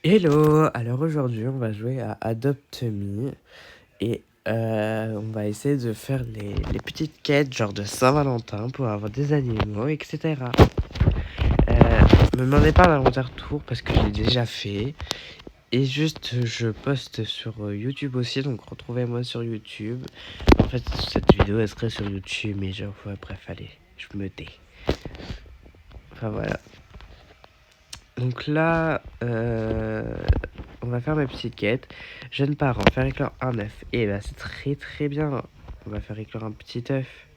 Hello! Alors aujourd'hui, on va jouer à Adopt Me et on va essayer de faire les petites quêtes genre de Saint-Valentin pour avoir des animaux, etc. Me demandez pas d'inventaire tour parce que je l'ai déjà fait. Et juste, je poste sur YouTube aussi, donc retrouvez-moi sur YouTube. En fait, cette vidéo, elle serait sur YouTube, mais genre, ouais, bref, allez, je me tais. Enfin voilà. Donc là, on va faire ma petite quête. Jeune parent, faire éclore un œuf. Et bah c'est très très bien. On va faire éclore un petit œuf.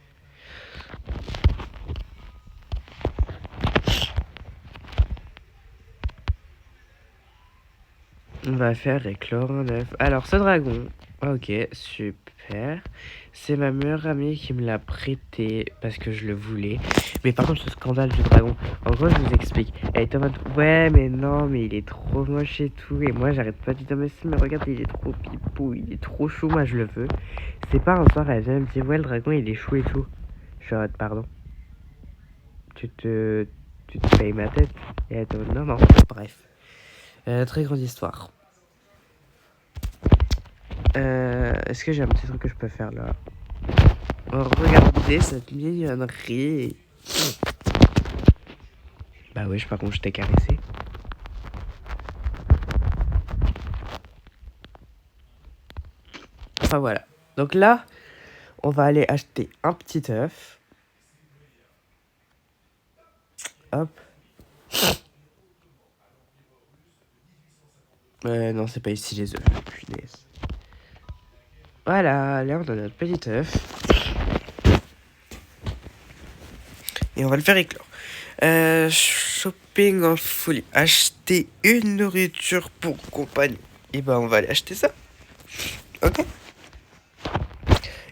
On va faire éclore un œuf. Alors ce dragon, ok, super. C'est ma meilleure amie qui me l'a prêté parce que je le voulais. Mais par contre ce scandale du dragon, en gros je vous explique. Elle est en mode ouais mais non mais il est trop moche et tout. Et moi j'arrête pas de dire mais si mais regarde il est trop pipou, il est trop chou, moi je le veux. C'est pas un soir elle vient me dire ouais le dragon il est chou et tout. Je suis en mode pardon. Tu te payes ma tête. Et elle est en mode non non, bref. Très grande histoire. Est-ce que j'ai un petit truc que je peux faire là? Oh, regardez cette mignonnerie. Bah oui, par contre, je t'ai caressé. Enfin voilà. Donc là, on va aller acheter un petit œuf. Hop. Non, c'est pas ici les œufs. Punaise. Voilà, là on a notre petit œuf. Et on va le faire éclore. Shopping en folie. Acheter une nourriture pour compagnie. Et bah on va aller acheter ça. Ok.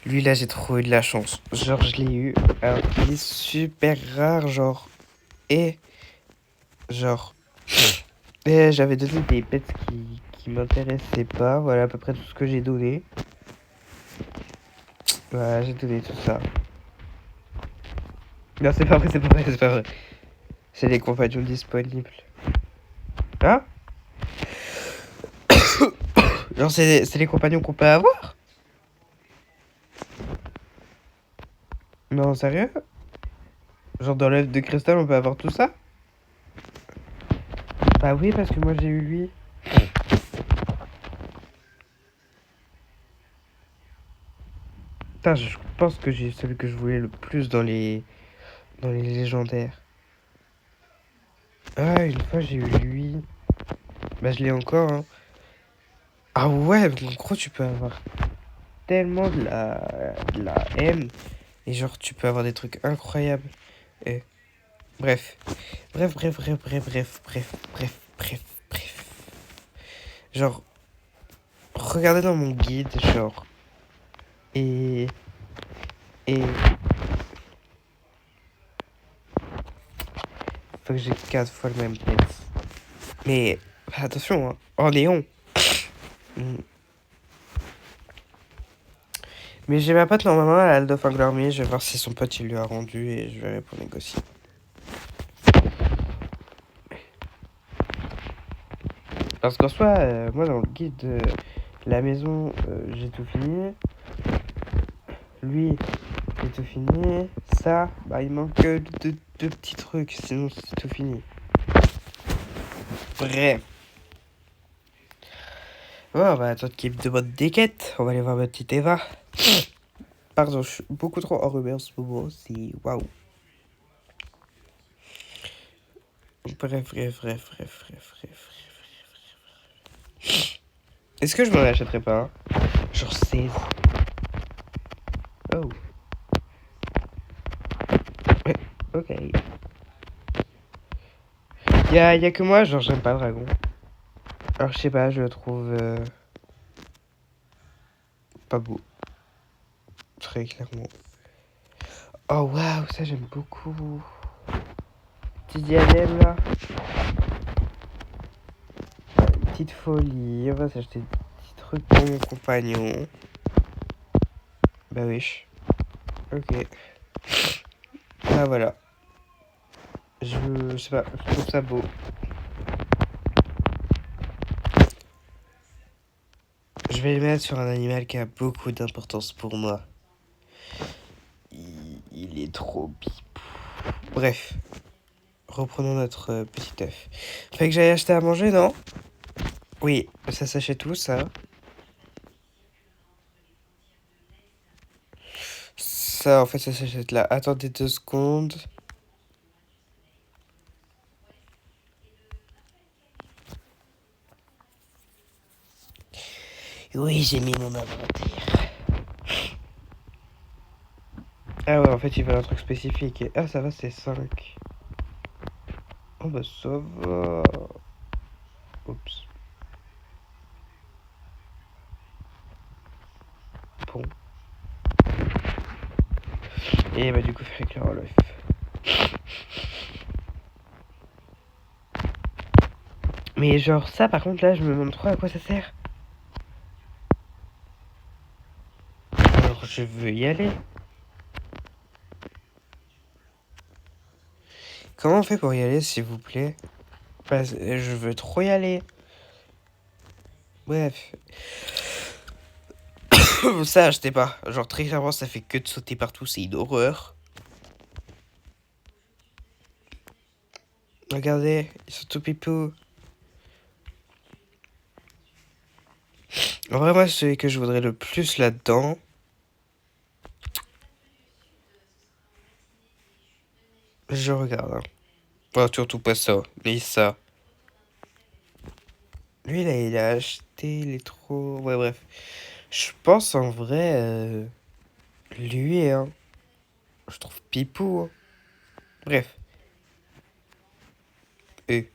Lui là j'ai trop eu de la chance. Genre je l'ai eu. Alors il est super rare genre. Et genre. Et j'avais donné des pets qui m'intéressaient pas. Voilà à peu près tout ce que j'ai donné. Voilà j'ai donné tout ça. Non c'est pas vrai, c'est pas vrai, c'est pas vrai. C'est les compagnons disponibles. Hein? Genre c'est les compagnons qu'on peut avoir? Non sérieux? Genre dans l'œuf de cristal on peut avoir tout ça? Bah oui parce que moi j'ai eu lui. Putain je pense que j'ai celui que je voulais le plus dans les légendaires. Ah une fois j'ai eu lui. Bah je l'ai encore hein. Ah ouais en gros tu peux avoir tellement de la haine. Et genre tu peux avoir des trucs incroyables. Et bref. Bref. Genre regardez dans mon guide genre. Et faut que j'ai 4 fois le même pet. Mais attention, hein, en néon. Mais j'ai ma pote normalement, elle a le dauphin Glormier. Je vais voir si son pote il lui a rendu et je verrai pour négocier. Parce qu'en soi, moi dans le guide de la maison, j'ai tout fini. Lui, j'ai tout fini. Ça, bah il manque que deux petits trucs, sinon c'est tout fini. Bref. Bon, bah toi qui me demande des quêtes, on va aller voir ma petite Eva. Pardon, je suis beaucoup trop enrhumé en ce moment, c'est waouh. Bref. Est-ce que je m'en achèterais pas un? Genre 16. Oh. Ouais, ok. Y'a que moi, genre j'aime pas le dragon. Alors je sais pas, je le trouve pas beau. Très clairement. Oh waouh, ça j'aime beaucoup. Petit diadème là. Petite folie. On va s'acheter des petits trucs pour mon compagnon. Bah wesh. Ok. Ah voilà. Je sais pas, je trouve ça beau. Je vais le mettre sur un animal qui a beaucoup d'importance pour moi. Il est trop pipou. Bref, reprenons notre petit œuf. Fait que j'allais acheter à manger, non? Oui, ça s'achète où, ça? Ça, en fait, ça s'achète là. Attendez 2 secondes. Oui, j'ai mis mon inventaire. Ah ouais, en fait, il veut un truc spécifique. Ah, ça va, c'est 5. Oh bah ça va. Oups. Bon. Et bah du coup, faire éclairer l'œuf. Mais genre ça, par contre, là, je me demande trop à quoi ça sert. Alors, je veux y aller. Comment on fait pour y aller, s'il vous plaît? Parce que je veux trop y aller. Bref. Ça, achetez pas. Genre, très clairement, ça fait que de sauter partout. C'est une horreur. Regardez, ils sont tout pipou. En vrai, moi, celui que je voudrais le plus là-dedans. Je regarde. Hein. Bon, surtout pas ça. Mais ça. Lui, là, il a acheté. Il est trop. Ouais, bref. Je pense en vrai. Lui, hein. Je trouve pipou. Hein. Bref. Et.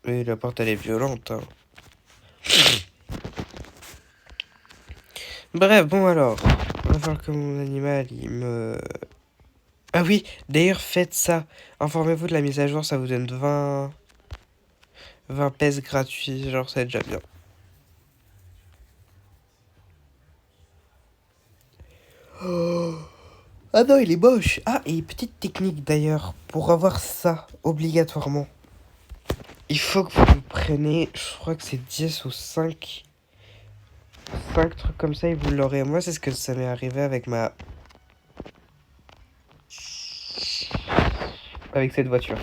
Et la porte, elle est violente. Hein. Bref, bon alors. On va voir que mon animal, il me. Ah oui, d'ailleurs, faites ça. Informez-vous de la mise à jour, ça vous donne 20 pèses gratuits. Genre, c'est déjà bien. Oh. Ah non, il est moche. Ah, et petite technique d'ailleurs, pour avoir ça, obligatoirement. Il faut que vous preniez, je crois que c'est 10 ou 5 trucs comme ça et vous l'aurez. Moi, c'est ce que ça m'est arrivé avec avec cette voiture.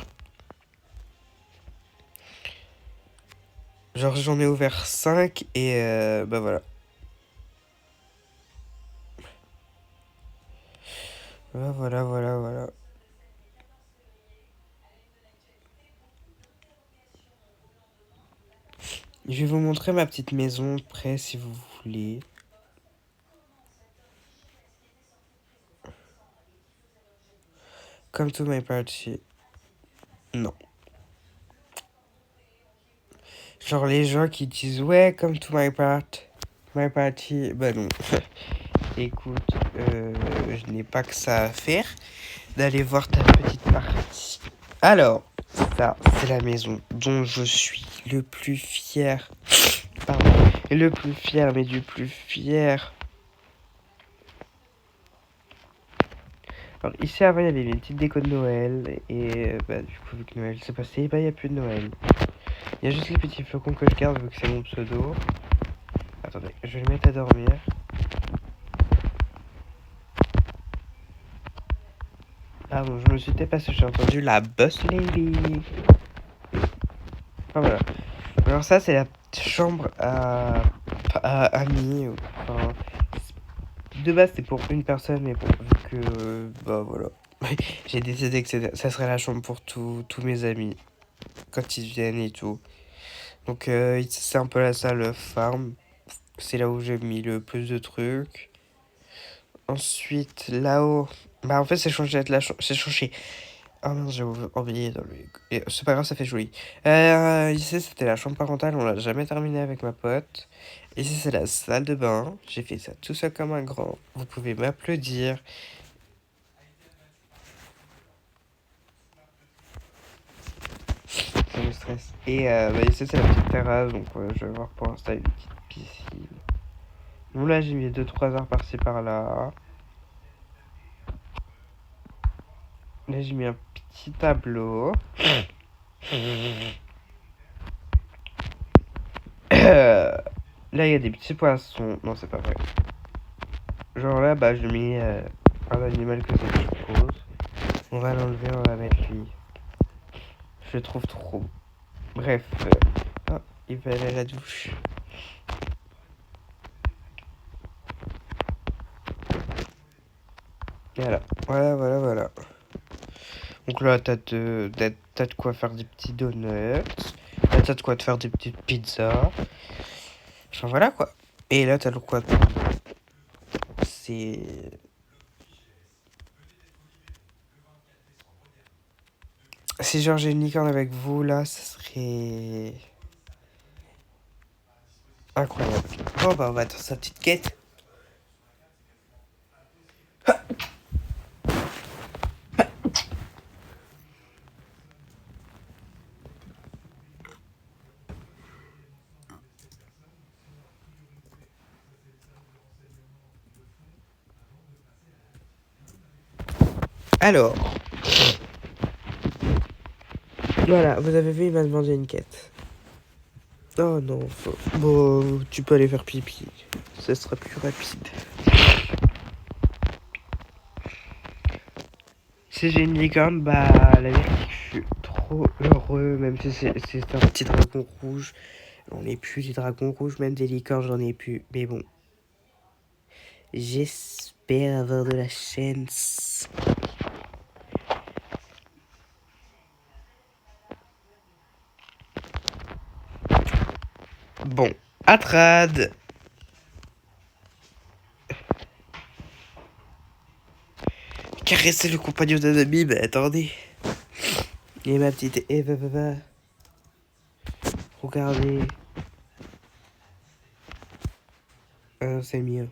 Genre, j'en ai ouvert 5 et bah voilà. Voilà. Je vais vous montrer ma petite maison près si vous voulez. Come to my party. Non. Genre les gens qui disent ouais, come to my party. Bah non. Écoute, je n'ai pas que ça à faire d'aller voir ta petite partie. Alors, ça, c'est la maison dont je suis le plus fier. Pardon. Le plus fier, mais du plus fier. Alors ici avant il y avait une petite déco de Noël et bah du coup vu que Noël s'est passé, bah il n'y a plus de Noël. Il y a juste les petits flocons que je garde vu que c'est mon pseudo. Attendez, je vais le mettre à dormir. Ah bon, je me suis peut-être passé, j'ai entendu la Boss Lady. Enfin voilà. Alors ça c'est la chambre à amis. Enfin, de base c'est pour une personne mais bon vu que bah voilà. J'ai décidé que ça serait la chambre pour tous mes amis. Quand ils viennent et tout. Donc c'est un peu la salle farm. C'est là où j'ai mis le plus de trucs. Ensuite, là-haut. Bah en fait c'est changé de la chambre. C'est changé. Ah non, j'ai oublié dans le... C'est pas grave, ça fait joli. Ici c'était la chambre parentale, on l'a jamais terminé avec ma pote. Ici c'est la salle de bain. J'ai fait ça tout seul comme un grand. Vous pouvez m'applaudir. Ça me stresse. Et bah, ici c'est la petite terrasse, donc je vais voir pour installer une petite piscine. Bon là j'ai mis 2-3 heures par-ci par-là. Là j'ai mis un petit tableau. Là, il y a des petits poissons. Non, c'est pas vrai. Genre là, bah, je mets un animal que je suppose. On va l'enlever, on va mettre lui. Je le trouve trop. Bref. Oh, il va aller à la douche. Voilà. Voilà. Donc là, t'as de quoi faire des petits donuts. Là, t'as de quoi te faire des petites pizzas. Enfin, voilà, quoi. Et là, t'as de quoi... C'est... Si genre j'ai une licorne avec vous, là, ça serait... incroyable. Bon, bah, on va attendre sa petite quête. Alors... Voilà, vous avez vu, il m'a demandé une quête. Oh non, bon, tu peux aller faire pipi. Ça sera plus rapide. Si j'ai une licorne, bah, la vérité, je suis trop heureux, même si c'est un petit dragon rouge. J'en ai plus des dragons rouges, même des licornes, j'en ai plus. Mais bon. J'espère avoir de la chance. Bon, Atrad. Caresser le compagnon d'un ami, bah attendez. Et ma petite Eva, regardez. Ah non, c'est mieux.